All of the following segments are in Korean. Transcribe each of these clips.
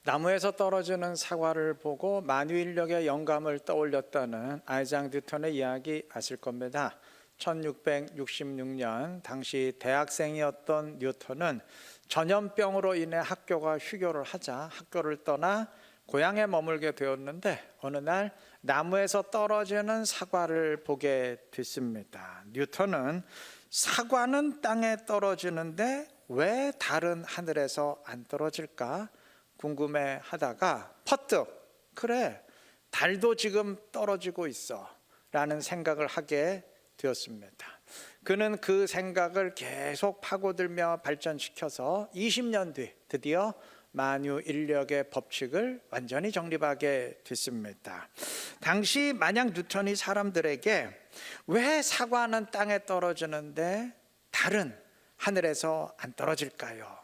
나무에서 떨어지는 사과를 보고 만유인력의 영감을 떠올렸다는 아이작 뉴턴의 이야기 아실 겁니다. 1666년 당시 대학생이었던 뉴턴은 전염병으로 인해 학교가 휴교를 하자 학교를 떠나 고향에 머물게 되었는데 어느 날 나무에서 떨어지는 사과를 보게 됐습니다. 뉴턴은 사과는 땅에 떨어지는데 왜 다른 하늘에서 안 떨어질까 궁금해 하다가 퍼뜩 그래 달도 지금 떨어지고 있어 라는 생각을 하게 되었습니다. 그는 그 생각을 계속 파고들며 발전시켜서 20년 뒤 드디어 만유인력의 법칙을 완전히 정립하게 됐습니다. 당시 만약 뉴턴이 사람들에게 왜 사과는 땅에 떨어지는데 달은 하늘에서 안 떨어질까요?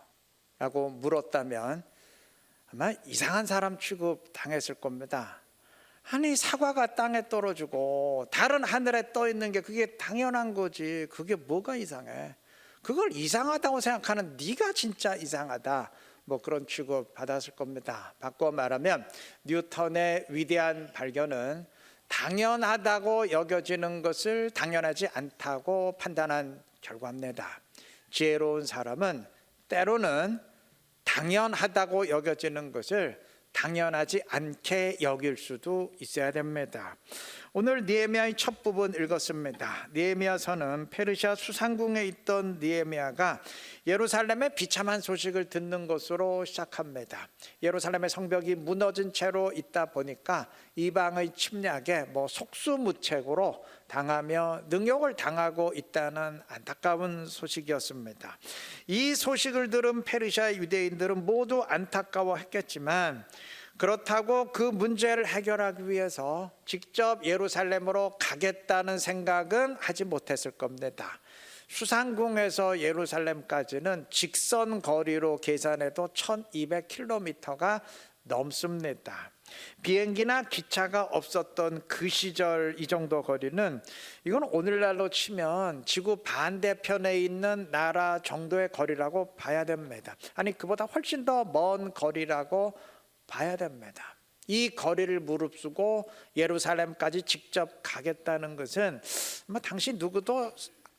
라고 물었다면 아마 이상한 사람 취급 당했을 겁니다. 아니 사과가 땅에 떨어지고 달은 하늘에 떠 있는 게 그게 당연한 거지. 그게 뭐가 이상해? 그걸 이상하다고 생각하는 네가 진짜 이상하다. 뭐 그런 취급 받았을 겁니다. 바꿔 말하면 뉴턴의 위대한 발견은 당연하다고 여겨지는 것을 당연하지 않다고 판단한 결과입니다. 지혜로운 사람은 때로는 당연하다고 여겨지는 것을 당연하지 않게 여길 수도 있어야 됩니다. 오늘 느헤미야의 첫 부분 읽었습니다. 느헤미야서는 페르시아 수상궁에 있던 느헤미야가 예루살렘의 비참한 소식을 듣는 것으로 시작합니다. 예루살렘의 성벽이 무너진 채로 있다 보니까 이방의 침략에 속수무책으로 당하며 능욕을 당하고 있다는 안타까운 소식이었습니다. 이 소식을 들은 페르시아 유대인들은 모두 안타까워했겠지만 그렇다고 그 문제를 해결하기 위해서 직접 예루살렘으로 가겠다는 생각은 하지 못했을 겁니다. 수상궁에서 예루살렘까지는 직선 거리로 계산해도 1200km가 넘습니다. 비행기나 기차가 없었던 그 시절 이 정도 거리는 이건 오늘날로 치면 지구 반대편에 있는 나라 정도의 거리라고 봐야 됩니다. 아니 그보다 훨씬 더 먼 거리라고 봐야 됩니다. 이 거리를 무릅쓰고 예루살렘까지 직접 가겠다는 것은 당시 누구도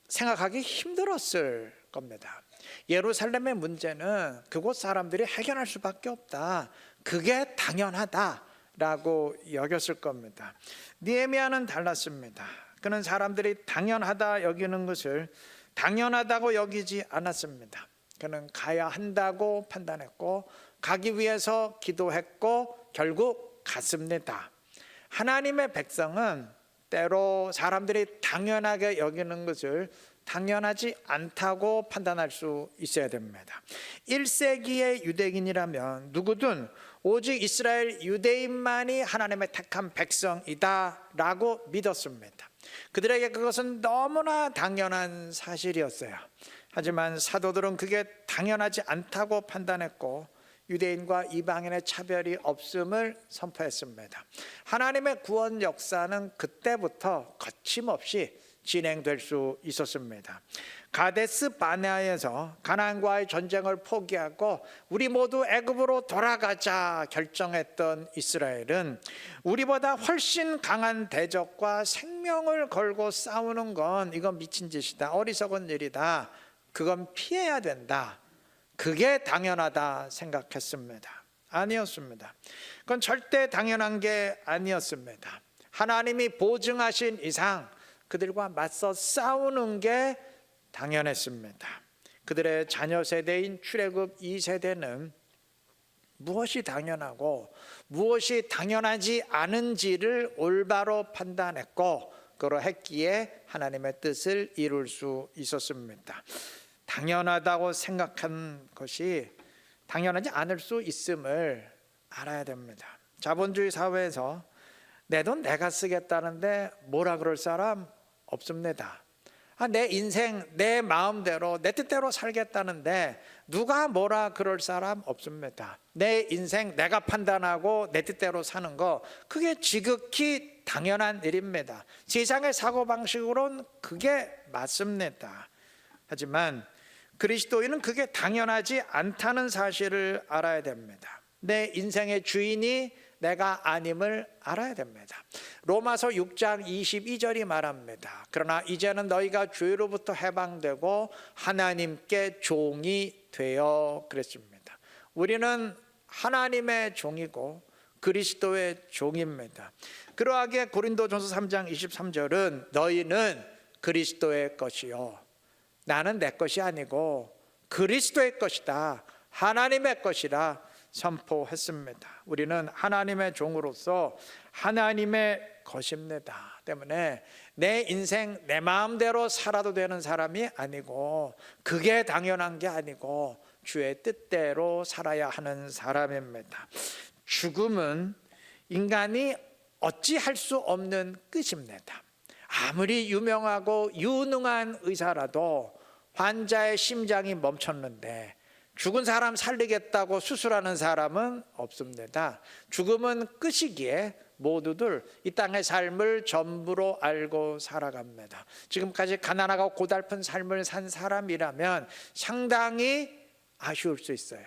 생각하기 힘들었을 겁니다. 예루살렘의 문제는 그곳 사람들이 해결할 수밖에 없다. 그게 당연하다라고 여겼을 겁니다. 느헤미야는 달랐습니다. 그는 사람들이 당연하다 여기는 것을 당연하다고 여기지 않았습니다. 그는 가야 한다고 판단했고 가기 위해서 기도했고 결국 갔습니다. 하나님의 백성은 때로 사람들이 당연하게 여기는 것을 당연하지 않다고 판단할 수 있어야 됩니다. 1세기의 유대인이라면 누구든 오직 이스라엘 유대인만이 하나님의 택한 백성이다 라고 믿었습니다. 그들에게 그것은 너무나 당연한 사실이었어요. 하지만 사도들은 그게 당연하지 않다고 판단했고 유대인과 이방인의 차별이 없음을 선포했습니다. 하나님의 구원 역사는 그때부터 거침없이 진행될 수 있었습니다. 가데스 바네아에서 가나안과의 전쟁을 포기하고 우리 모두 애굽으로 돌아가자 결정했던 이스라엘은 우리보다 훨씬 강한 대적과 생명을 걸고 싸우는 건 이건 미친 짓이다. 어리석은 일이다. 그건 피해야 된다. 그게 당연하다 생각했습니다. 아니었습니다. 그건 절대 당연한 게 아니었습니다. 하나님이 보증하신 이상 그들과 맞서 싸우는 게 당연했습니다. 그들의 자녀 세대인 출애굽 2세대는 무엇이 당연하고 무엇이 당연하지 않은지를 올바로 판단했고 그러했기에 하나님의 뜻을 이룰 수 있었습니다. 당연하다고 생각한 것이 당연하지 않을 수 있음을 알아야 됩니다. 자본주의 사회에서 내 돈 내가 쓰겠다는데 뭐라 그럴 사람 없습니다. 내 인생 내 마음대로 내 뜻대로 살겠다는데 누가 뭐라 그럴 사람 없습니다. 내 인생 내가 판단하고 내 뜻대로 사는 거 그게 지극히 당연한 일입니다. 세상의 사고방식으로는 그게 맞습니다. 하지만 그리스도인은 그게 당연하지 않다는 사실을 알아야 됩니다. 내 인생의 주인이 내가 아님을 알아야 됩니다. 로마서 6장 22절이 말합니다. 그러나 이제는 너희가 죄로부터 해방되고 하나님께 종이 되어 그랬습니다. 우리는 하나님의 종이고 그리스도의 종입니다. 그러하기에 고린도전서 3장 23절은 너희는 그리스도의 것이요 나는 내 것이 아니고 그리스도의 것이다, 하나님의 것이라 선포했습니다. 우리는 하나님의 종으로서 하나님의 것입니다. 때문에 내 인생 내 마음대로 살아도 되는 사람이 아니고 그게 당연한 게 아니고 주의 뜻대로 살아야 하는 사람입니다. 죽음은 인간이 어찌할 수 없는 끝입니다. 아무리 유명하고 유능한 의사라도 환자의 심장이 멈췄는데 죽은 사람 살리겠다고 수술하는 사람은 없습니다. 죽음은 끝이기에 모두들 이 땅의 삶을 전부로 알고 살아갑니다. 지금까지 가난하고 고달픈 삶을 산 사람이라면 상당히 아쉬울 수 있어요.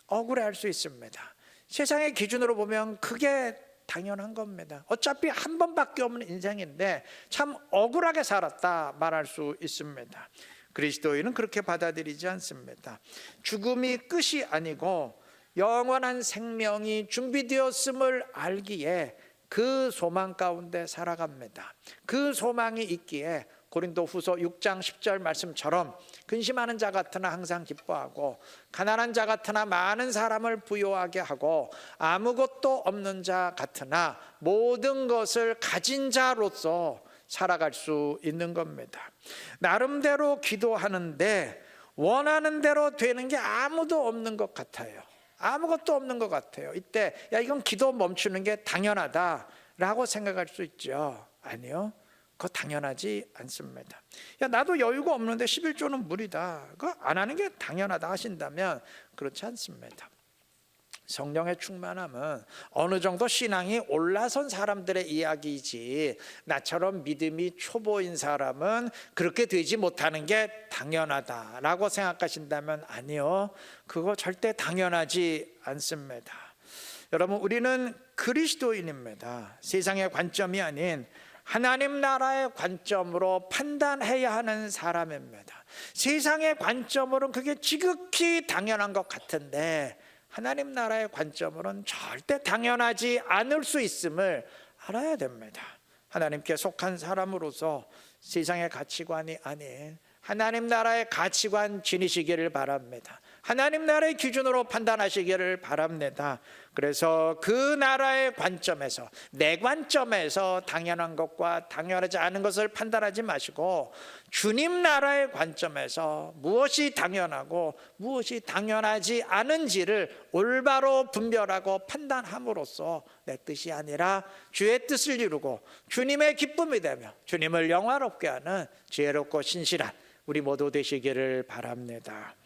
억울해할 수 있습니다. 세상의 기준으로 보면 그게 당연한 겁니다. 어차피 한 번밖에 없는 인생인데 참 억울하게 살았다 말할 수 있습니다. 그리스도인은 그렇게 받아들이지 않습니다. 죽음이 끝이 아니고 영원한 생명이 준비되었음을 알기에 그 소망 가운데 살아갑니다. 그 소망이 있기에 고린도후서 6장 10절 말씀처럼 근심하는 자 같으나 항상 기뻐하고 가난한 자 같으나 많은 사람을 부요하게 하고 아무것도 없는 자 같으나 모든 것을 가진 자로서 살아갈 수 있는 겁니다. 나름대로 기도하는데 원하는 대로 되는 게 아무도 없는 것 같아요. 아무것도 없는 것 같아요. 이때 야 이건 기도 멈추는 게 당연하다라고 생각할 수 있죠. 아니요, 그거 당연하지 않습니다. 야 나도 여유가 없는데 11조는 무리다, 그거 안 하는 게 당연하다 하신다면 그렇지 않습니다. 성령의 충만함은 어느 정도 신앙이 올라선 사람들의 이야기이지 나처럼 믿음이 초보인 사람은 그렇게 되지 못하는 게 당연하다라고 생각하신다면 아니요, 그거 절대 당연하지 않습니다. 여러분, 우리는 그리스도인입니다. 세상의 관점이 아닌 하나님 나라의 관점으로 판단해야 하는 사람입니다. 세상의 관점으로는 그게 지극히 당연한 것 같은데 하나님 나라의 관점으로는 절대 당연하지 않을 수 있음을 알아야 됩니다. 하나님께 속한 사람으로서 세상의 가치관이 아닌 하나님 나라의 가치관 지니시기를 바랍니다. 하나님 나라의 기준으로 판단하시기를 바랍니다. 그래서 그 나라의 관점에서, 내 관점에서 당연한 것과 당연하지 않은 것을 판단하지 마시고 주님 나라의 관점에서 무엇이 당연하고 무엇이 당연하지 않은지를 올바로 분별하고 판단함으로써 내 뜻이 아니라 주의 뜻을 이루고 주님의 기쁨이 되며 주님을 영화롭게 하는 지혜롭고 신실한 우리 모두 되시기를 바랍니다.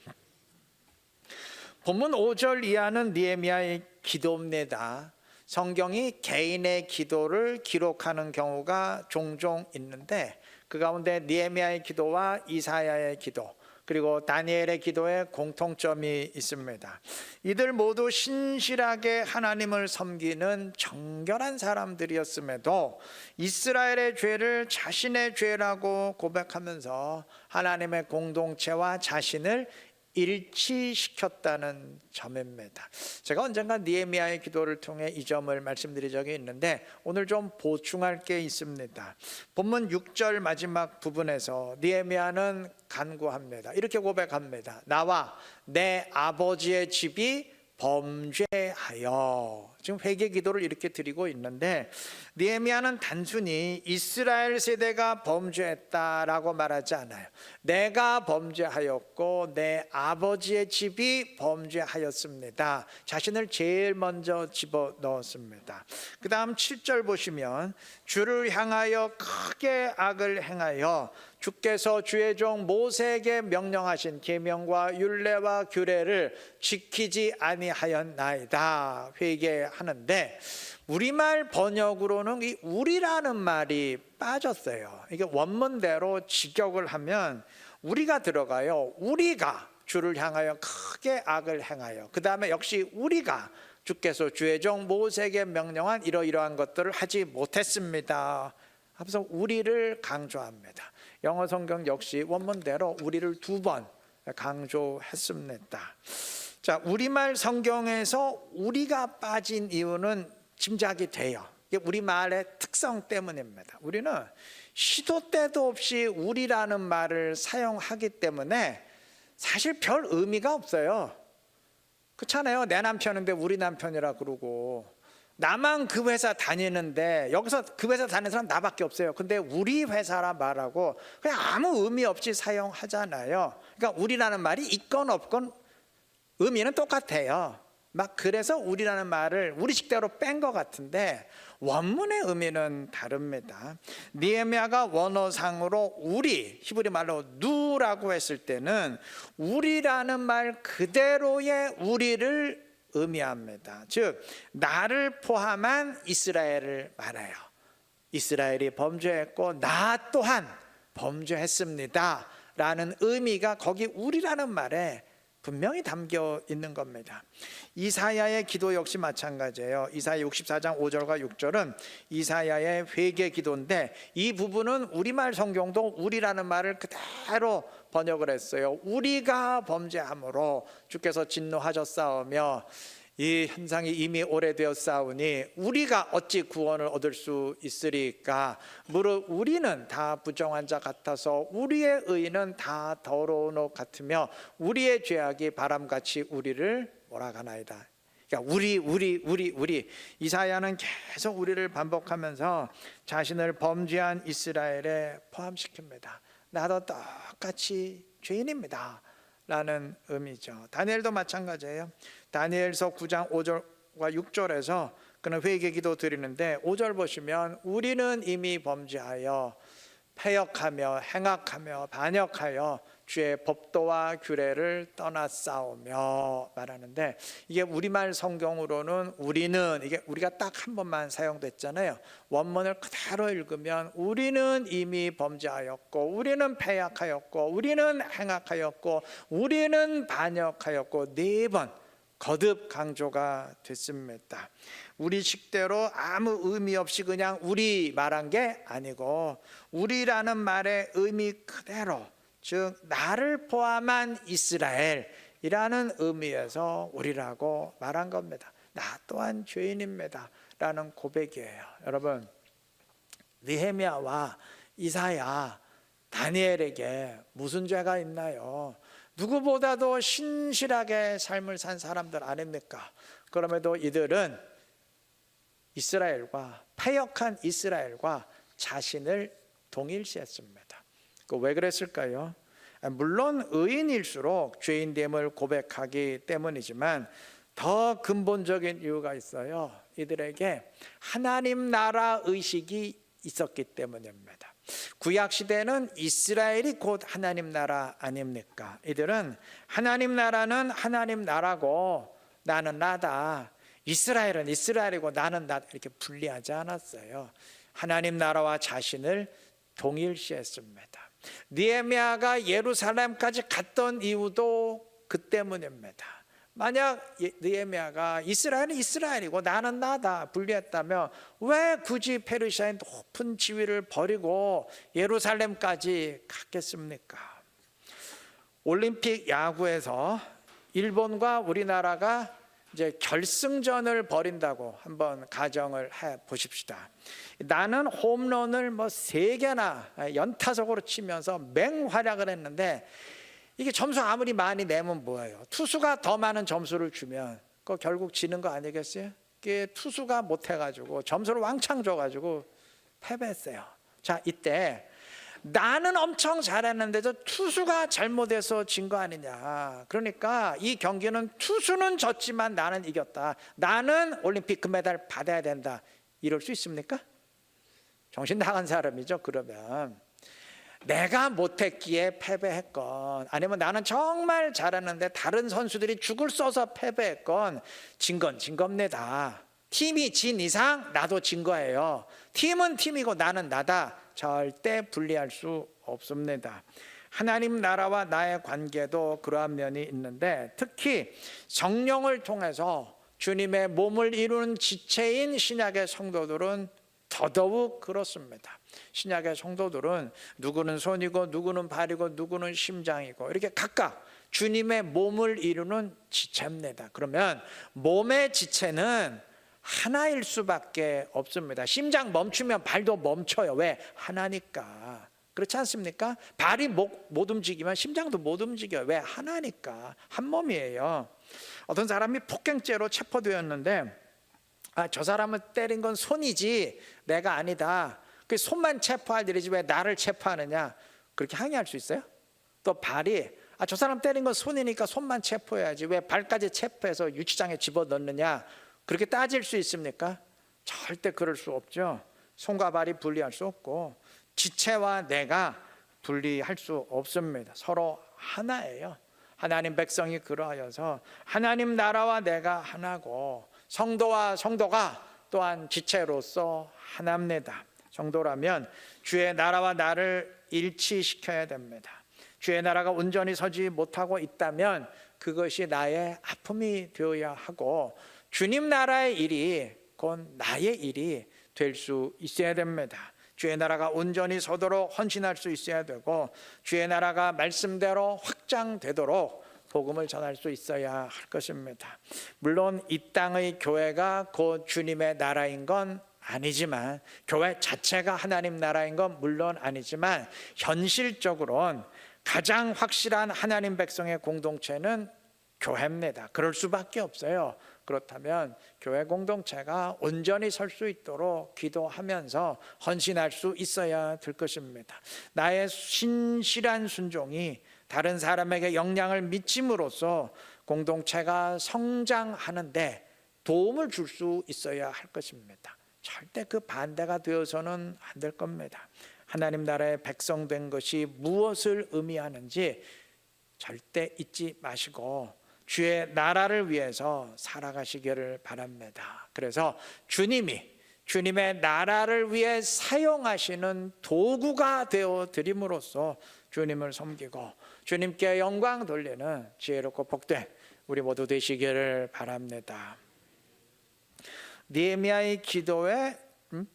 본문 5절 이하는 느헤미야의 기도입니다. 성경이 개인의 기도를 기록하는 경우가 종종 있는데 그 가운데 느헤미야의 기도와 이사야의 기도 그리고 다니엘의 기도에 공통점이 있습니다. 이들 모두 신실하게 하나님을 섬기는 정결한 사람들이었음에도 이스라엘의 죄를 자신의 죄라고 고백하면서 하나님의 공동체와 자신을 일치시켰다는 점입니다. 제가 언젠가 느헤미야의 기도를 통해 이 점을 말씀드린 적이 있는데 오늘 좀 보충할 게 있습니다. 본문 6절 마지막 부분에서 느헤미야는 간구합니다. 이렇게 고백합니다. 나와 내 아버지의 집이 범죄하여. 지금 회개 기도를 이렇게 드리고 있는데 느헤미야는 단순히 이스라엘 세대가 범죄했다라고 말하지 않아요. 내가 범죄하였고 내 아버지의 집이 범죄하였습니다. 자신을 제일 먼저 집어넣었습니다. 그 다음 7절 보시면 주를 향하여 크게 악을 행하여 주께서 주의 종 모세에게 명령하신 계명과 율례와 규례를 지키지 아니하였나이다 회개하는데 우리말 번역으로는 이 우리라는 말이 빠졌어요. 이게 원문대로 직역을 하면 우리가 들어가요. 우리가 주를 향하여 크게 악을 행하여 그 다음에 역시 우리가 주께서 주의 종 모세에게 명령한 이러이러한 것들을 하지 못했습니다 하면서 우리를 강조합니다. 영어 성경 역시 원문대로 우리를 2번 강조했습니다. 자, 우리말 성경에서 우리가 빠진 이유는 짐작이 돼요. 이게 우리말의 특성 때문입니다. 우리는 시도 때도 없이 우리라는 말을 사용하기 때문에 사실 별 의미가 없어요. 그렇잖아요. 내 남편인데 우리 남편이라 그러고, 나만 그 회사 다니는데 여기서 그 회사 다니는 사람 나밖에 없어요. 근데 우리 회사라 말하고 그냥 아무 의미 없이 사용하잖아요. 그러니까 우리라는 말이 있건 없건 의미는 똑같아요. 막 그래서 우리라는 말을 우리 식대로 뺀 것 같은데 원문의 의미는 다릅니다. 느헤미야가 원어상으로 우리, 히브리 말로 누라고 했을 때는 우리라는 말 그대로의 우리를 의미합니다. 즉 나를 포함한 이스라엘을 말해요. 이스라엘이 범죄했고 나 또한 범죄했습니다 라는 의미가 거기 우리라는 말에 분명히 담겨 있는 겁니다. 이사야의 기도 역시 마찬가지예요. 이사야 64장 5절과 6절은 이사야의 회개 기도인데 이 부분은 우리말 성경도 우리라는 말을 그대로 번역을 했어요. 우리가 범죄함으로 주께서 진노하셨사오며 이 현상이 이미 오래되었사오니 우리가 어찌 구원을 얻을 수 있으리까. 무릇 우리는 다 부정한 자 같아서 우리의 의는 다 더러운 옷 같으며 우리의 죄악이 바람같이 우리를 몰아가나이다. 그러니까 우리 이사야는 계속 우리를 반복하면서 자신을 범죄한 이스라엘에 포함시킵니다. 나도 똑같이 죄인입니다 라는 의미죠. 다니엘도 마찬가지예요. 다니엘서 9장 5절과 6절에서 그는 회개기도 드리는데 5절 보시면 우리는 이미 범죄하여 패역하며 행악하며 반역하여 주의 법도와 규례를 떠났사오며 말하는데, 이게 우리말 성경으로는 우리는, 이게 우리가 딱 한 번만 사용됐잖아요. 원문을 그대로 읽으면 우리는 이미 범죄하였고 우리는 패역하였고 우리는 행악하였고 우리는 반역하였고 4번 거듭 강조가 됐습니다. 우리 식대로 아무 의미 없이 그냥 우리 말한 게 아니고 우리라는 말의 의미 그대로, 즉 나를 포함한 이스라엘이라는 의미에서 우리라고 말한 겁니다. 나 또한 죄인입니다 라는 고백이에요. 여러분, 느헤미야와 이사야, 다니엘에게 무슨 죄가 있나요? 누구보다도 신실하게 삶을 산 사람들 아닙니까? 그럼에도 이들은 이스라엘과, 패역한 이스라엘과 자신을 동일시했습니다. 왜 그랬을까요? 물론 의인일수록 죄인됨을 고백하기 때문이지만 더 근본적인 이유가 있어요. 이들에게 하나님 나라 의식이 있었기 때문입니다. 구약시대는 이스라엘이 곧 하나님 나라 아닙니까? 이들은 하나님 나라는 하나님 나라고 나는 나다, 이스라엘은 이스라엘이고 나는 나다, 이렇게 분리하지 않았어요. 하나님 나라와 자신을 동일시했습니다. 느헤미야가 예루살렘까지 갔던 이유도 그 때문입니다. 만약 느헤미야가 이스라엘은 이스라엘이고 나는 나다 분리했다면 왜 굳이 페르시아의 높은 지위를 버리고 예루살렘까지 갔겠습니까? 올림픽 야구에서 일본과 우리나라가 이제 결승전을 벌인다고 한번 가정을 해 보십시다. 나는 홈런을 3개나 연타석으로 치면서 맹활약을 했는데 이게 점수 아무리 많이 내면 뭐예요? 투수가 더 많은 점수를 주면 그거 결국 지는 거 아니겠어요? 이게 투수가 못해가지고 점수를 왕창 줘가지고 패배했어요. 자, 이때 나는 엄청 잘했는데도 투수가 잘못해서 진 거 아니냐. 그러니까 이 경기는 투수는 졌지만 나는 이겼다, 나는 올림픽 금메달 받아야 된다, 이럴 수 있습니까? 정신 나간 사람이죠. 그러면 내가 못했기에 패배했건 아니면 나는 정말 잘했는데 다른 선수들이 죽을 써서 패배했건 진 건 진 겁니다. 팀이 진 이상 나도 진 거예요. 팀은 팀이고 나는 나다. 절대 분리할 수 없습니다. 하나님 나라와 나의 관계도 그러한 면이 있는데, 특히 성령을 통해서 주님의 몸을 이루는 지체인 신약의 성도들은 더더욱 그렇습니다. 신약의 성도들은 누구는 손이고 누구는 발이고 누구는 심장이고 이렇게 각각 주님의 몸을 이루는 지체입니다. 그러면 몸의 지체는 하나일 수밖에 없습니다. 심장 멈추면 발도 멈춰요. 왜? 하나니까. 그렇지 않습니까? 발이 못 움직이면 심장도 못 움직여요. 왜? 하나니까. 한 몸이에요. 어떤 사람이 폭행죄로 체포되었는데, 저 사람을 때린 건 손이지 내가 아니다. 그 손만 체포할 일이지 왜 나를 체포하느냐? 그렇게 항의할 수 있어요? 또 발이 저 사람 때린 건 손이니까 손만 체포해야지 왜 발까지 체포해서 유치장에 집어넣느냐? 그렇게 따질 수 있습니까? 절대 그럴 수 없죠. 손과 발이 분리할 수 없고 지체와 내가 분리할 수 없습니다. 서로 하나예요. 하나님 백성이 그러하여서 하나님 나라와 내가 하나고, 성도와 성도가 또한 지체로서 하나입니다. 성도라면 주의 나라와 나를 일치시켜야 됩니다. 주의 나라가 온전히 서지 못하고 있다면 그것이 나의 아픔이 되어야 하고, 주님 나라의 일이 곧 나의 일이 될 수 있어야 됩니다. 주의 나라가 온전히 서도록 헌신할 수 있어야 되고, 주의 나라가 말씀대로 확장되도록 복음을 전할 수 있어야 할 것입니다. 물론 이 땅의 교회가 곧 주님의 나라인 건 아니지만, 교회 자체가 하나님 나라인 건 물론 아니지만, 현실적으로는 가장 확실한 하나님 백성의 공동체는 교회입니다. 그럴 수밖에 없어요. 그렇다면 교회 공동체가 온전히 설 수 있도록 기도하면서 헌신할 수 있어야 될 것입니다. 나의 신실한 순종이 다른 사람에게 영향을 미침으로써 공동체가 성장하는데 도움을 줄 수 있어야 할 것입니다. 절대 그 반대가 되어서는 안 될 겁니다. 하나님 나라의 백성 된 것이 무엇을 의미하는지 절대 잊지 마시고 주의 나라를 위해서 살아가시기를 바랍니다. 그래서 주님의 나라를 위해 사용하시는 도구가 되어 드림으로써 주님을 섬기고 주님께 영광 돌리는 지혜롭고 복된 우리 모두 되시기를 바랍니다. 느헤미야의 기도에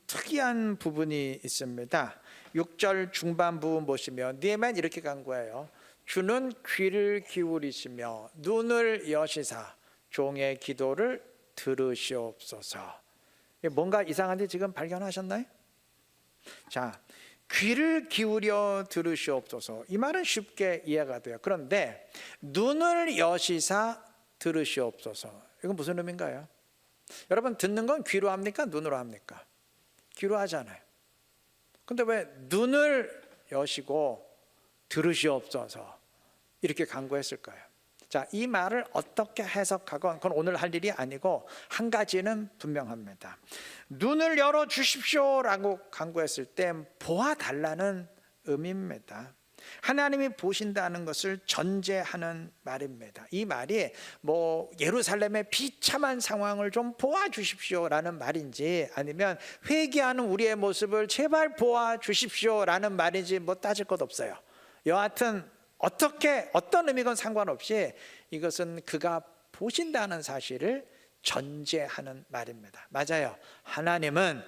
특이한 부분이 있습니다. 6절 중반부 보시면 느헤미야는 이렇게 간구해요. 주는 귀를 기울이시며 눈을 여시사 종의 기도를 들으시옵소서. 뭔가 이상한데 지금 발견하셨나요? 자, 귀를 기울여 들으시옵소서. 이 말은 쉽게 이해가 돼요. 그런데 눈을 여시사 들으시옵소서. 이건 무슨 의미인가요? 여러분, 듣는 건 귀로 합니까? 눈으로 합니까? 귀로 하잖아요. 근데 왜 눈을 여시고 들으시옵소서 이렇게 간구했을까요? 자, 이 말을 어떻게 해석하건 그건 오늘 할 일이 아니고 한 가지는 분명합니다. 눈을 열어 주십시오라고 간구했을 때 보아달라는 의미입니다. 하나님이 보신다는 것을 전제하는 말입니다. 이 말이 예루살렘의 비참한 상황을 좀 보아주십시오라는 말인지, 아니면 회개하는 우리의 모습을 제발 보아주십시오라는 말인지 따질 것 없어요. 여하튼 어떤 의미건 상관없이 이것은 그가 보신다는 사실을 전제하는 말입니다. 맞아요. 하나님은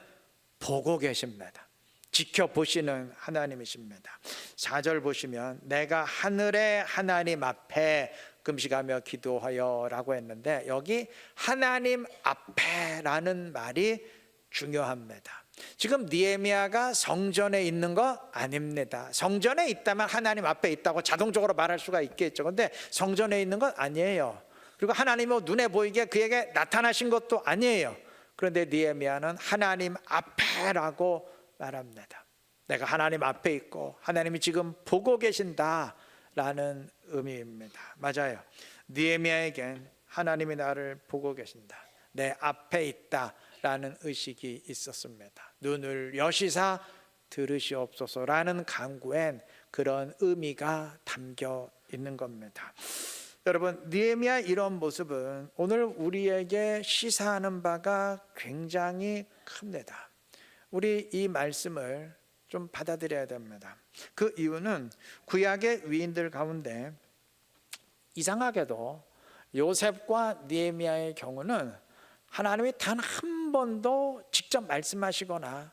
보고 계십니다. 지켜보시는 하나님이십니다. 4절 보시면 내가 하늘의 하나님 앞에 금식하며 기도하여 라고 했는데, 여기 하나님 앞에라는 말이 중요합니다. 지금 느헤미야가 성전에 있는 거 아닙니다. 성전에 있다면 하나님 앞에 있다고 자동적으로 말할 수가 있겠죠. 그런데 성전에 있는 건 아니에요. 그리고 하나님이 눈에 보이게 그에게 나타나신 것도 아니에요. 그런데 느헤미야는 하나님 앞에라고 말합니다. 내가 하나님 앞에 있고 하나님이 지금 보고 계신다라는 의미입니다. 맞아요. 느헤미야에겐 하나님이 나를 보고 계신다, 내 앞에 있다라는 의식이 있었습니다. 눈을 여시사 들으시옵소서라는 간구엔 그런 의미가 담겨 있는 겁니다. 여러분, 느헤미야 이런 모습은 오늘 우리에게 시사하는 바가 굉장히 큽니다. 우리 이 말씀을 좀 받아들여야 됩니다. 그 이유는 구약의 위인들 가운데 이상하게도 요셉과 느헤미야의 경우는 하나님이 단 한 번도 직접 말씀하시거나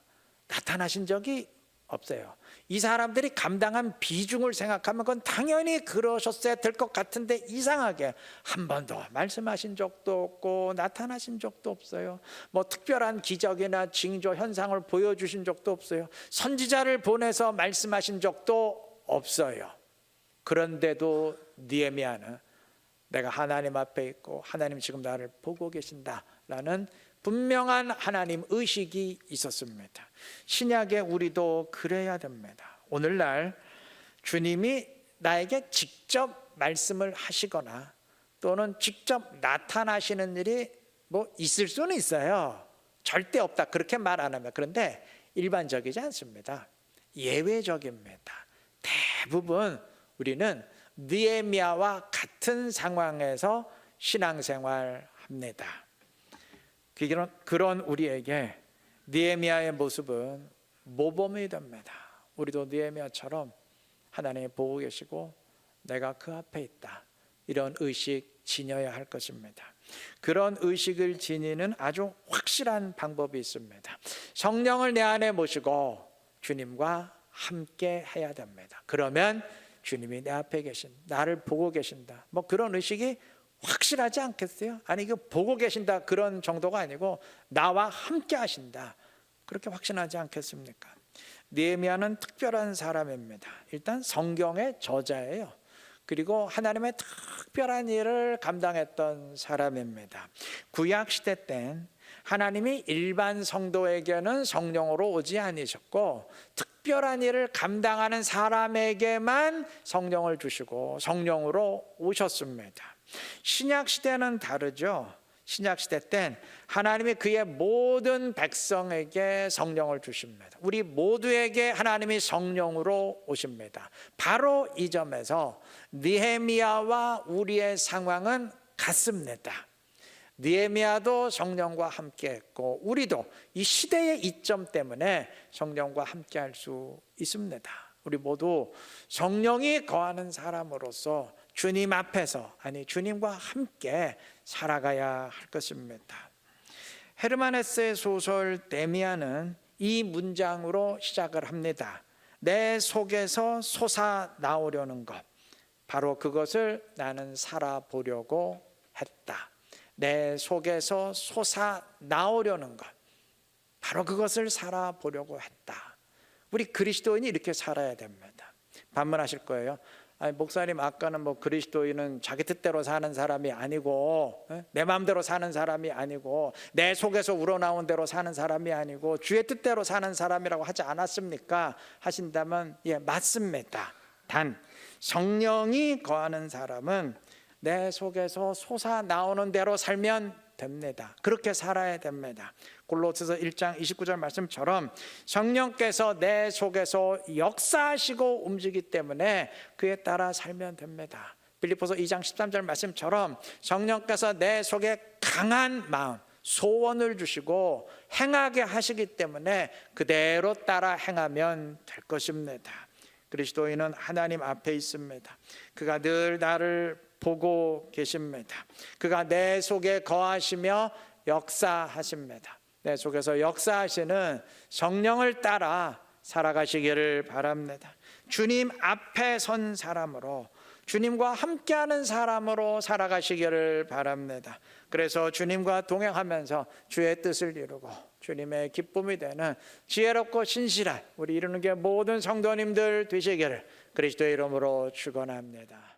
나타나신 적이 없어요. 이 사람들이 감당한 비중을 생각하면 그건 당연히 그러셨어야 될 것 같은데 이상하게 한 번도 말씀하신 적도 없고 나타나신 적도 없어요. 뭐 특별한 기적이나 징조 현상을 보여주신 적도 없어요. 선지자를 보내서 말씀하신 적도 없어요. 그런데도 느헤미야는 내가 하나님 앞에 있고 하나님 지금 나를 보고 계신다라는 분명한 하나님 의식이 있었습니다. 신약에 우리도 그래야 됩니다. 오늘날 주님이 나에게 직접 말씀을 하시거나 또는 직접 나타나시는 일이 뭐 있을 수는 있어요. 절대 없다 그렇게 말 안 하면. 그런데 일반적이지 않습니다. 예외적입니다. 대부분 우리는 느헤미야와 같은 상황에서 신앙생활합니다. 그런 우리에게 느헤미야의 모습은 모범이 됩니다. 우리도 느헤미야처럼 하나님이 보고 계시고 내가 그 앞에 있다, 이런 의식 지녀야 할 것입니다. 그런 의식을 지니는 아주 확실한 방법이 있습니다. 성령을 내 안에 모시고 주님과 함께 해야 됩니다. 그러면 주님이 내 앞에 계신, 나를 보고 계신다, 뭐 그런 의식이 확실하지 않겠어요? 아니 이거 보고 계신다 그런 정도가 아니고 나와 함께 하신다, 그렇게 확신하지 않겠습니까? 느헤미야는 특별한 사람입니다. 일단 성경의 저자예요. 그리고 하나님의 특별한 일을 감당했던 사람입니다. 구약 시대 땐 하나님이 일반 성도에게는 성령으로 오지 않으셨고 특별한 일을 감당하는 사람에게만 성령을 주시고 성령으로 오셨습니다. 신약 시대는 다르죠. 신약 시대 땐 하나님이 그의 모든 백성에게 성령을 주십니다. 우리 모두에게 하나님이 성령으로 오십니다. 바로 이 점에서 느헤미야와 우리의 상황은 같습니다. 느헤미야도 성령과 함께했고 우리도 이 시대의 이점 때문에 성령과 함께할 수 있습니다. 우리 모두 성령이 거하는 사람으로서 주님 앞에서, 아니 주님과 함께 살아가야 할 것입니다. 헤르만 헤세의 소설 데미안은 이 문장으로 시작을 합니다. 내 속에서 솟아 나오려는 것, 바로 그것을 나는 살아보려고 했다. 내 속에서 솟아 나오려는 것, 바로 그것을 살아보려고 했다. 우리 그리스도인이 이렇게 살아야 됩니다. 반문하실 거예요. 아니, 목사님 아까는 뭐 그리스도인은 자기 뜻대로 사는 사람이 아니고 내 마음대로 사는 사람이 아니고 내 속에서 우러나온 대로 사는 사람이 아니고 주의 뜻대로 사는 사람이라고 하지 않았습니까? 하신다면 예, 맞습니다. 단 성령이 거하는 사람은 내 속에서 솟아나오는 대로 살면 됩니다. 그렇게 살아야 됩니다. 골로새서 1장 29절 말씀처럼 성령께서 내 속에서 역사하시고 움직이기 때문에 그에 따라 살면 됩니다. 빌립보서 2장 13절 말씀처럼 성령께서 내 속에 강한 마음, 소원을 주시고 행하게 하시기 때문에 그대로 따라 행하면 될 것입니다. 그리스도인은 하나님 앞에 있습니다. 그가 늘 나를 보고 계십니다. 그가 내 속에 거하시며 역사하십니다. 내 속에서 역사하시는 성령을 따라 살아가시기를 바랍니다. 주님 앞에 선 사람으로, 주님과 함께하는 사람으로 살아가시기를 바랍니다. 그래서 주님과 동행하면서 주의 뜻을 이루고 주님의 기쁨이 되는 지혜롭고 신실한 우리 이루는 게 모든 성도님들 되시기를 그리스도의 이름으로 축원합니다.